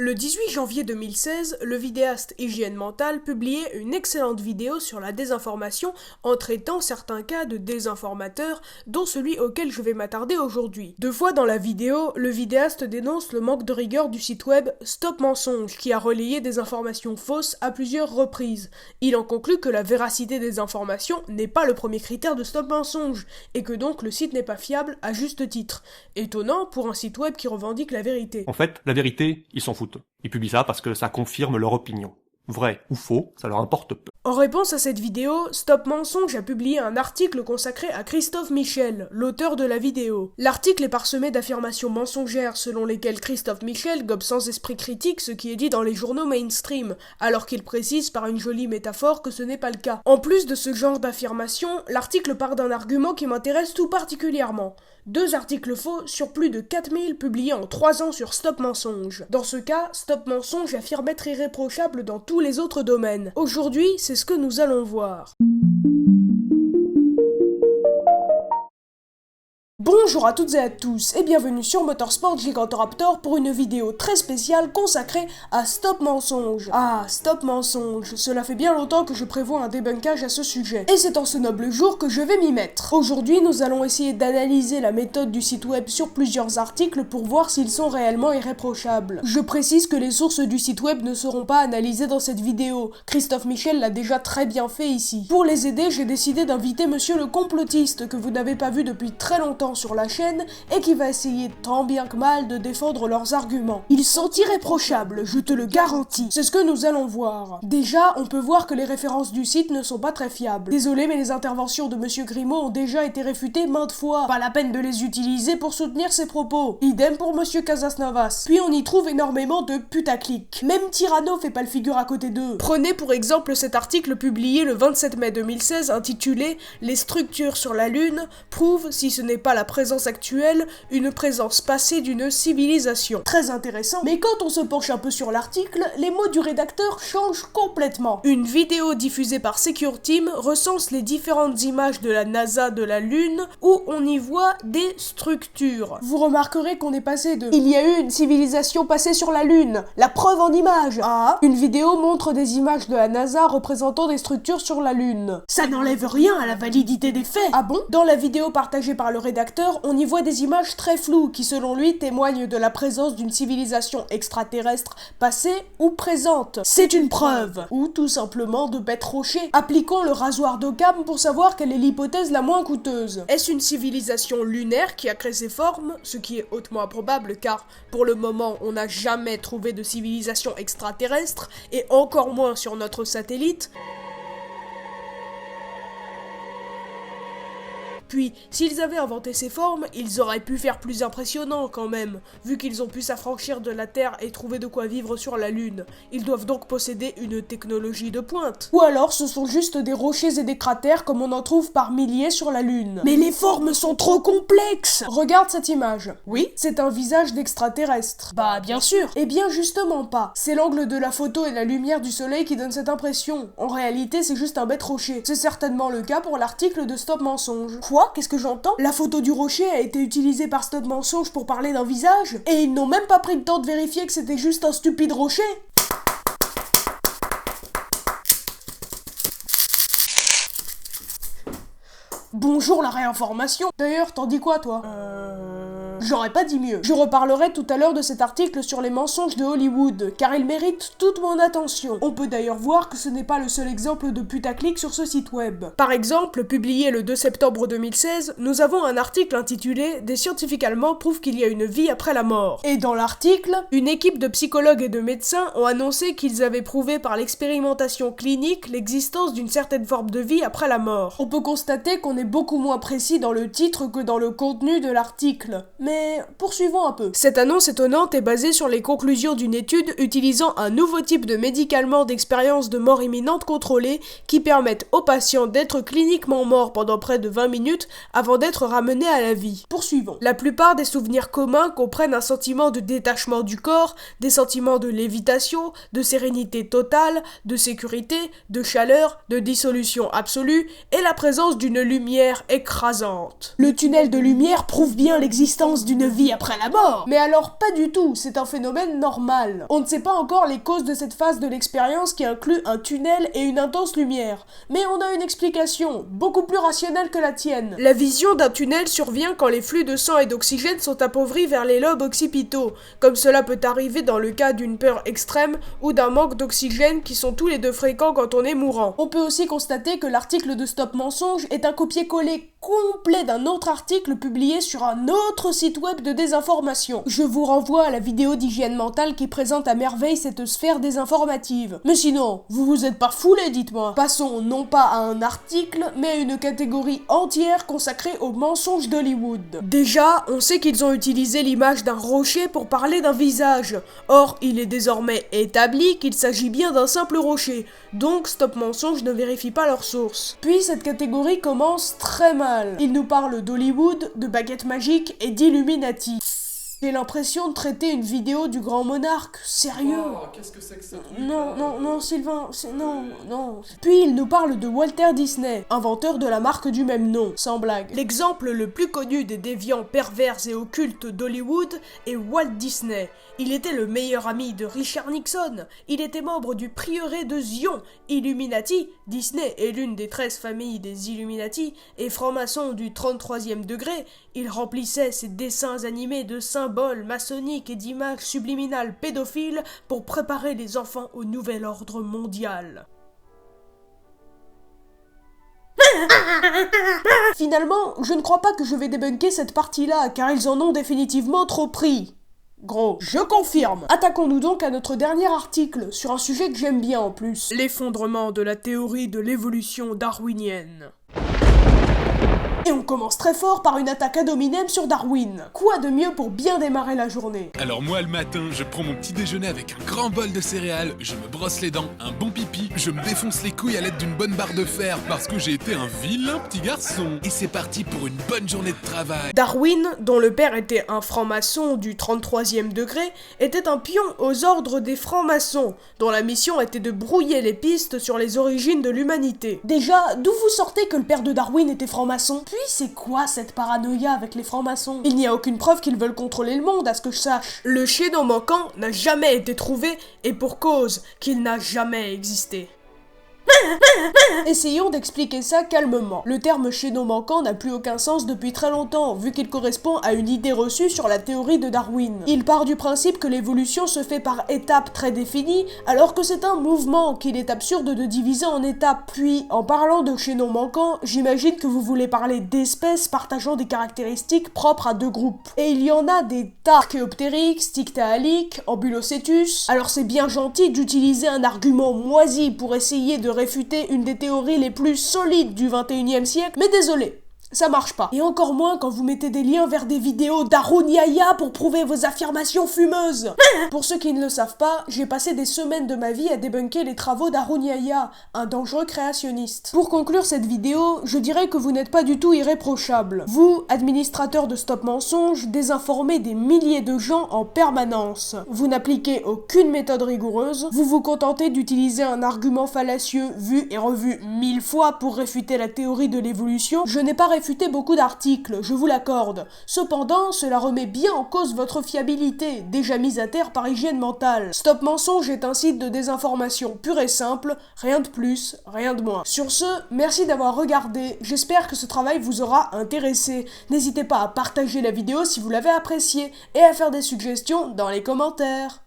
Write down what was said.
Le 18 janvier 2016, le vidéaste Hygiène Mentale publiait une excellente vidéo sur la désinformation en traitant certains cas de désinformateurs, dont celui auquel je vais m'attarder aujourd'hui. Deux fois dans la vidéo, le vidéaste dénonce le manque de rigueur du site web Stop Mensonge, qui a relayé des informations fausses à plusieurs reprises. Il en conclut que la véracité des informations n'est pas le premier critère de Stop Mensonge, et que donc le site n'est pas fiable à juste titre. Étonnant pour un site web qui revendique la vérité. En fait, la vérité, ils s'en foutent. Ils publient ça parce que ça confirme leur opinion. Vrai ou faux, ça leur importe peu. En réponse à cette vidéo, Stop Mensonge a publié un article consacré à Christophe Michel, l'auteur de la vidéo. L'article est parsemé d'affirmations mensongères selon lesquelles Christophe Michel gobe sans esprit critique ce qui est dit dans les journaux mainstream, alors qu'il précise par une jolie métaphore que ce n'est pas le cas. En plus de ce genre d'affirmations, l'article part d'un argument qui m'intéresse tout particulièrement. 2 articles faux sur plus de 4000 publiés en 3 ans sur Stop Mensonge. Dans ce cas, Stop Mensonge affirme être irréprochable dans tous les autres domaines. Aujourd'hui, c'est ce que nous allons voir. Bonjour à toutes et à tous et bienvenue sur Motorsport Gigantoraptor pour une vidéo très spéciale consacrée à Stop Mensonge. Ah, Stop Mensonge, cela fait bien longtemps que je prévois un débunkage à ce sujet. Et c'est en ce noble jour que je vais m'y mettre. Aujourd'hui, nous allons essayer d'analyser la méthode du site web sur plusieurs articles pour voir s'ils sont réellement irréprochables. Je précise que les sources du site web ne seront pas analysées dans cette vidéo. Christophe Michel l'a déjà très bien fait ici. Pour les aider, j'ai décidé d'inviter monsieur le complotiste que vous n'avez pas vu depuis très longtemps sur la chaîne et qui va essayer tant bien que mal de défendre leurs arguments. Ils sont irréprochables, je te le garantis. C'est ce que nous allons voir. Déjà, on peut voir que les références du site ne sont pas très fiables. Désolé, mais les interventions de monsieur Grimaud ont déjà été réfutées maintes fois. Pas la peine de les utiliser pour soutenir ses propos. Idem pour monsieur Casasnovas. Puis on y trouve énormément de putaclic. Même Tyranno fait pas le figure à côté d'eux. Prenez pour exemple cet article publié le 27 mai 2016 intitulé « Les structures sur la Lune prouvent, si ce n'est pas la présence actuelle, une présence passée d'une civilisation. » Très intéressant, mais quand on se penche un peu sur l'article, les mots du rédacteur changent complètement. Une vidéo diffusée par Secure Team recense les différentes images de la NASA de la Lune où on y voit des structures. Vous remarquerez qu'on est passé de « Il y a eu une civilisation passée sur la Lune, la preuve en images » à « Une vidéo montre des images de la NASA représentant des structures sur la Lune ». Ça n'enlève rien à la validité des faits. Ah bon ? Dans la vidéo partagée par le rédacteur, on y voit des images très floues qui, selon lui, témoignent de la présence d'une civilisation extraterrestre passée ou présente. C'est une preuve. Ou tout simplement de bêtes rochers. Appliquons le rasoir d'Occam pour savoir quelle est l'hypothèse la moins coûteuse. Est-ce une civilisation lunaire qui a créé ses formes, ce qui est hautement improbable car, pour le moment, on n'a jamais trouvé de civilisation extraterrestre, et encore moins sur notre satellite? Puis, s'ils avaient inventé ces formes, ils auraient pu faire plus impressionnant quand même, vu qu'ils ont pu s'affranchir de la Terre et trouver de quoi vivre sur la Lune. Ils doivent donc posséder une technologie de pointe. Ou alors ce sont juste des rochers et des cratères comme on en trouve par milliers sur la Lune. Mais les formes sont trop complexes! Regarde cette image. Oui, c'est un visage d'extraterrestre. Bah bien sûr. Eh bien justement pas. C'est l'angle de la photo et la lumière du soleil qui donne cette impression. En réalité, c'est juste un bête rocher. C'est certainement le cas pour l'article de Stop Mensonge. Quoi? Qu'est-ce que j'entends? La photo du rocher a été utilisée par Stop Mensonge pour parler d'un visage? Et ils n'ont même pas pris le temps de vérifier que c'était juste un stupide rocher? Bonjour la réinformation. D'ailleurs, t'en dis quoi toi? J'aurais pas dit mieux. Je reparlerai tout à l'heure de cet article sur les mensonges de Hollywood, car il mérite toute mon attention. On peut d'ailleurs voir que ce n'est pas le seul exemple de putaclic sur ce site web. Par exemple, publié le 2 septembre 2016, nous avons un article intitulé « Des scientifiques allemands prouvent qu'il y a une vie après la mort ». Et dans l'article, une équipe de psychologues et de médecins ont annoncé qu'ils avaient prouvé par l'expérimentation clinique l'existence d'une certaine forme de vie après la mort. On peut constater qu'on est beaucoup moins précis dans le titre que dans le contenu de l'article. Mais poursuivons un peu. Cette annonce étonnante est basée sur les conclusions d'une étude utilisant un nouveau type de médicament d'expérience de mort imminente contrôlée qui permettent aux patients d'être cliniquement morts pendant près de 20 minutes avant d'être ramenés à la vie. Poursuivons. La plupart des souvenirs communs comprennent un sentiment de détachement du corps, des sentiments de lévitation, de sérénité totale, de sécurité, de chaleur, de dissolution absolue et la présence d'une lumière écrasante. Le tunnel de lumière prouve bien l'existence d'une vie après la mort. Mais alors pas du tout, c'est un phénomène normal. On ne sait pas encore les causes de cette phase de l'expérience qui inclut un tunnel et une intense lumière. Mais on a une explication, beaucoup plus rationnelle que la tienne. La vision d'un tunnel survient quand les flux de sang et d'oxygène sont appauvris vers les lobes occipitaux, comme cela peut arriver dans le cas d'une peur extrême ou d'un manque d'oxygène qui sont tous les deux fréquents quand on est mourant. On peut aussi constater que l'article de Stop Mensonge est un copier-coller complet d'un autre article publié sur un autre site web de désinformation. Je vous renvoie à la vidéo d'hygiène mentale qui présente à merveille cette sphère désinformative. Mais sinon, vous vous êtes pas foulé, dites-moi. Passons non pas à un article, mais à une catégorie entière consacrée aux mensonges d'Hollywood. Déjà, on sait qu'ils ont utilisé l'image d'un rocher pour parler d'un visage. Or, il est désormais établi qu'il s'agit bien d'un simple rocher. Donc, Stop Mensonge ne vérifie pas leur source. Puis, cette catégorie commence très mal. Ils nous parlent d'Hollywood, de baguettes magiques et d'Illuminati. J'ai l'impression de traiter une vidéo du grand monarque, sérieux. Oh, qu'est-ce que c'est que ça? Non, Sylvain, non. Puis il nous parle de Walter Disney, inventeur de la marque du même nom, sans blague. L'exemple le plus connu des déviants pervers et occultes d'Hollywood est Walt Disney. Il était le meilleur ami de Richard Nixon. Il était membre du prieuré de Zion. Illuminati, Disney est l'une des 13 familles des Illuminati et franc-maçon du 33e degré. Il remplissait ses dessins animés de symboles maçonniques et d'images subliminales pédophiles pour préparer les enfants au nouvel ordre mondial. Finalement, je ne crois pas que je vais débunker cette partie-là, car ils en ont définitivement trop pris. Gros, je confirme. Attaquons-nous donc à notre dernier article, sur un sujet que j'aime bien en plus. L'effondrement de la théorie de l'évolution darwinienne. Et on commence très fort par une attaque ad hominem sur Darwin. Quoi de mieux pour bien démarrer la journée? Alors moi le matin, je prends mon petit déjeuner avec un grand bol de céréales, je me brosse les dents, un bon pipi, je me défonce les couilles à l'aide d'une bonne barre de fer parce que j'ai été un vilain petit garçon. Et c'est parti pour une bonne journée de travail. Darwin, dont le père était un franc-maçon du 33e degré, était un pion aux ordres des francs-maçons, dont la mission était de brouiller les pistes sur les origines de l'humanité. Déjà, d'où vous sortez que le père de Darwin était franc-maçon? Puis c'est quoi cette paranoïa avec les francs-maçons? Il n'y a aucune preuve qu'ils veulent contrôler le monde, à ce que je sache. Le chaînon manquant n'a jamais été trouvé, et pour cause qu'il n'a jamais existé. Essayons d'expliquer ça calmement. Le terme chaînon manquant n'a plus aucun sens depuis très longtemps, vu qu'il correspond à une idée reçue sur la théorie de Darwin. Il part du principe que l'évolution se fait par étapes très définies, alors que c'est un mouvement qu'il est absurde de diviser en étapes. Puis, en parlant de chaînon manquant, j'imagine que vous voulez parler d'espèces partageant des caractéristiques propres à deux groupes. Et il y en a des tas. Archéoptérix, Tiktaalik, Ambulocetus. Alors c'est bien gentil d'utiliser un argument moisi pour essayer de réfuter une des théories les plus solides du 21e siècle, mais désolé, ça marche pas. Et encore moins quand vous mettez des liens vers des vidéos d'Harun Yahya pour prouver vos affirmations fumeuses. Pour ceux qui ne le savent pas, j'ai passé des semaines de ma vie à débunker les travaux d'Harun Yahya, un dangereux créationniste. Pour conclure cette vidéo, je dirais que vous n'êtes pas du tout irréprochable. Vous, administrateur de Stop Mensonge, désinformez des milliers de gens en permanence. Vous n'appliquez aucune méthode rigoureuse, vous vous contentez d'utiliser un argument fallacieux vu et revu 1000 fois pour réfuter la théorie de l'évolution. Je n'ai pas réfuté beaucoup d'articles, je vous l'accorde. Cependant, cela remet bien en cause votre fiabilité, déjà mise à terre par hygiène mentale. Stop Mensonge est un site de désinformation pur et simple, rien de plus, rien de moins. Sur ce, merci d'avoir regardé, j'espère que ce travail vous aura intéressé. N'hésitez pas à partager la vidéo si vous l'avez appréciée, et à faire des suggestions dans les commentaires.